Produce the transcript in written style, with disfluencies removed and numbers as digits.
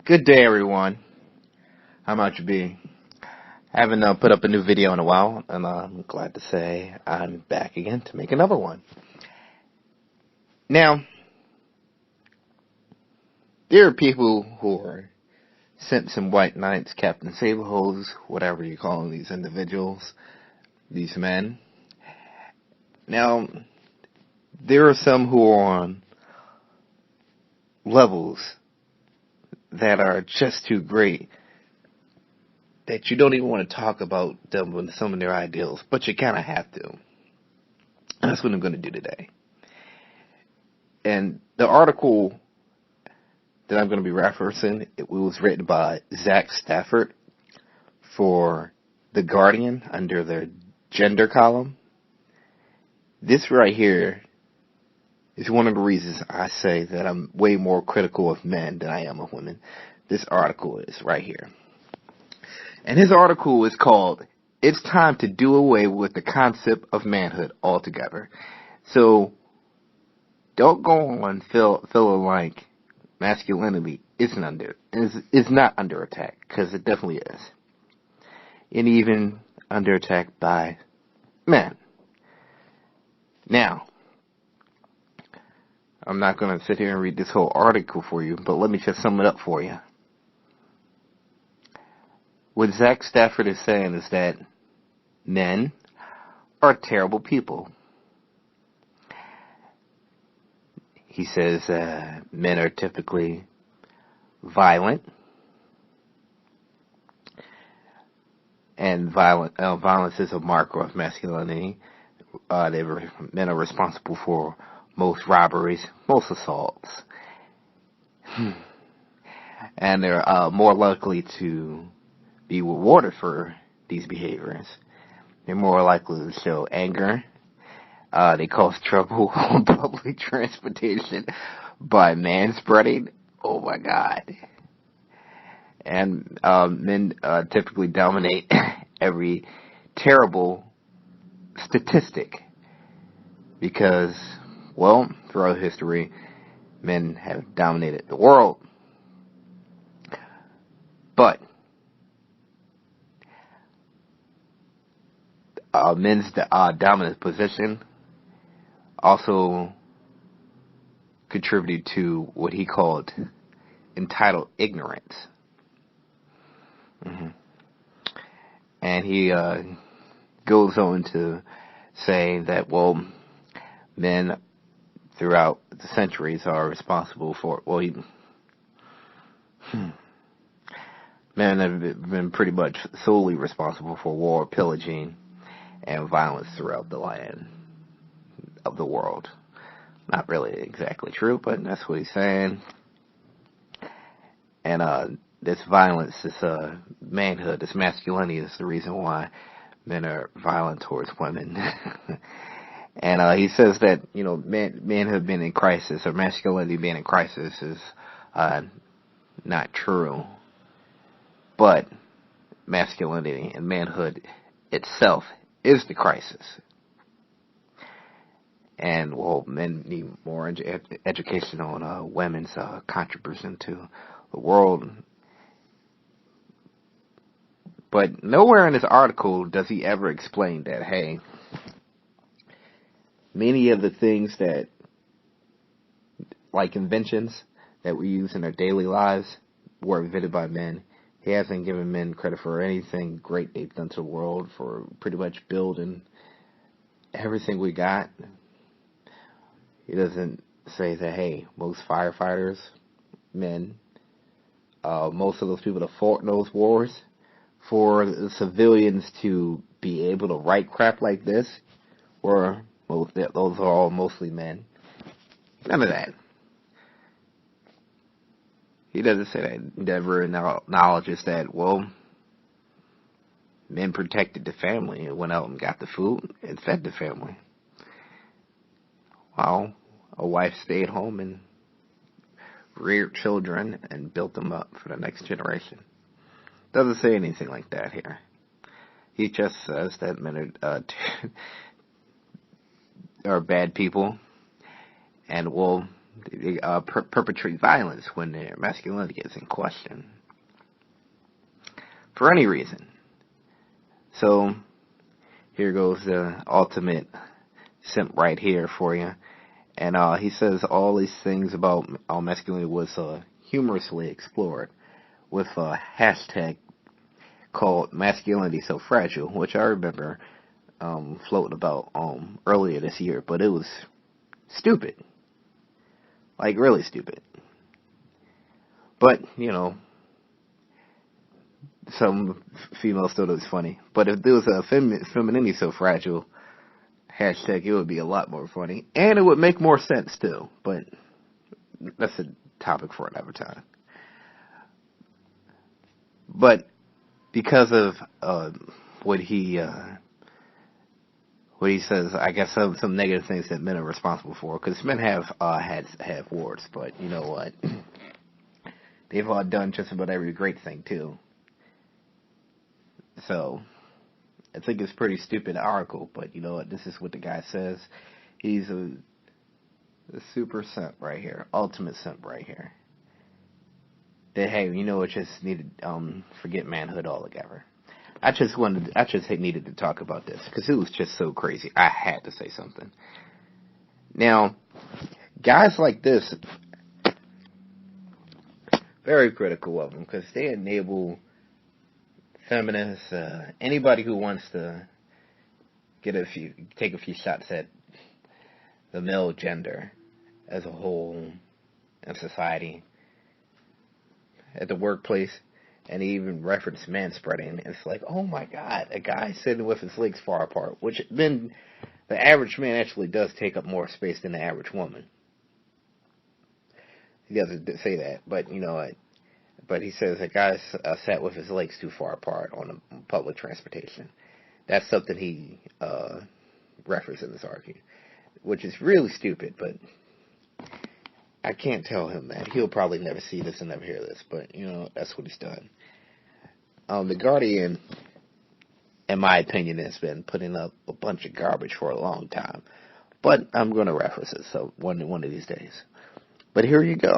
Good day, everyone. How might you be? I haven't put up a new video in a while, and I'm glad to say I'm back again to make another one. Now, there are people who are Simpson White Knights, Captain Sableholes, whatever you call these individuals, these men. Now, there are some who are on levels that are just too great that you don't even want to talk about them with some of their ideals, but you kind of have to. And that's what I'm going to do today. And the article that I'm going to be referencing, it was written by Zach Stafford for The Guardian under the gender column. This right here is one of the reasons I say that I'm way more critical of men than I am of women. This article is right here. And his article is called, "It's Time to Do Away with the Concept of Manhood Altogether." So, don't go on feeling like masculinity is not under attack, because it definitely is. And even under attack by men. Now, I'm not going to sit here and read this whole article for you, but let me just sum it up for you. What Zach Stafford is saying is that men are terrible people. He says men are typically violent, and violence is a marker of masculinity. Men are responsible for most robberies, most assaults, and they're more likely to be rewarded for these behaviors. They're more likely to show anger. They cause trouble on public transportation by manspreading. Oh my God. And men typically dominate every terrible statistic because, well, throughout history, men have dominated the world. But men's dominant position also contributed to what he called entitled ignorance. And he goes on to say that, well, men throughout the centuries are responsible for, men have been pretty much solely responsible for war, pillaging, and violence throughout the land of the world. Not really exactly true, but that's what he's saying. And this violence, this manhood, this masculinity is the reason why men are violent towards women. And he says that, manhood being in crisis, or masculinity being in crisis is not true. But masculinity and manhood itself is the crisis. And, well, men need more education on women's contribution to the world. But nowhere in this article does he ever explain that, hey, many of the things that, like inventions that we use in our daily lives, were invented by men. He hasn't given men credit for anything great they've done to the world, for pretty much building everything we got. He doesn't say that, hey, most firefighters, men, most of those people that fought in those wars, for the civilians to be able to write crap like this, those are all mostly men. None of that. He doesn't say that. He never acknowledges that, well, men protected the family and went out and got the food and fed the family. While a wife stayed home and reared children and built them up for the next generation. Doesn't say anything like that here. He just says that men are bad people, and, well, They perpetrate violence when their masculinity is in question. For any reason. So, here goes the ultimate simp right here for you. And he says all these things about masculinity was humorously explored with a hashtag called masculinity so fragile, which I remember floating about earlier this year, but it was stupid. Like, really stupid. But, you know, some females thought it was funny. But if there was a femininity so fragile hashtag, it would be a lot more funny. And it would make more sense, too. But that's a topic for another time. But because of what he says, I guess some negative things that men are responsible for, because men have warts, but you know what? They've all done just about every great thing too. So I think it's a pretty stupid article, but you know what? This is what the guy says. He's a super simp right here, ultimate simp right here. That, hey, you know what? Just needed forget manhood altogether. I just needed to talk about this because it was just so crazy. I had to say something. Now, guys like this, very critical of them because they enable feminists, anybody who wants to take a few shots at the male gender as a whole in society, at the workplace. And he even referenced manspreading. It's like, oh my God, a guy sitting with his legs far apart, which then the average man actually does take up more space than the average woman. He doesn't say that, but you know what? But he says a guy sat with his legs too far apart on public transportation. That's something he referenced in this argument, which is really stupid, but I can't tell him that. He'll probably never see this and never hear this, but, you know, that's what he's done. The Guardian, in my opinion, has been putting up a bunch of garbage for a long time, but I'm going to reference it one of these days. But here you go.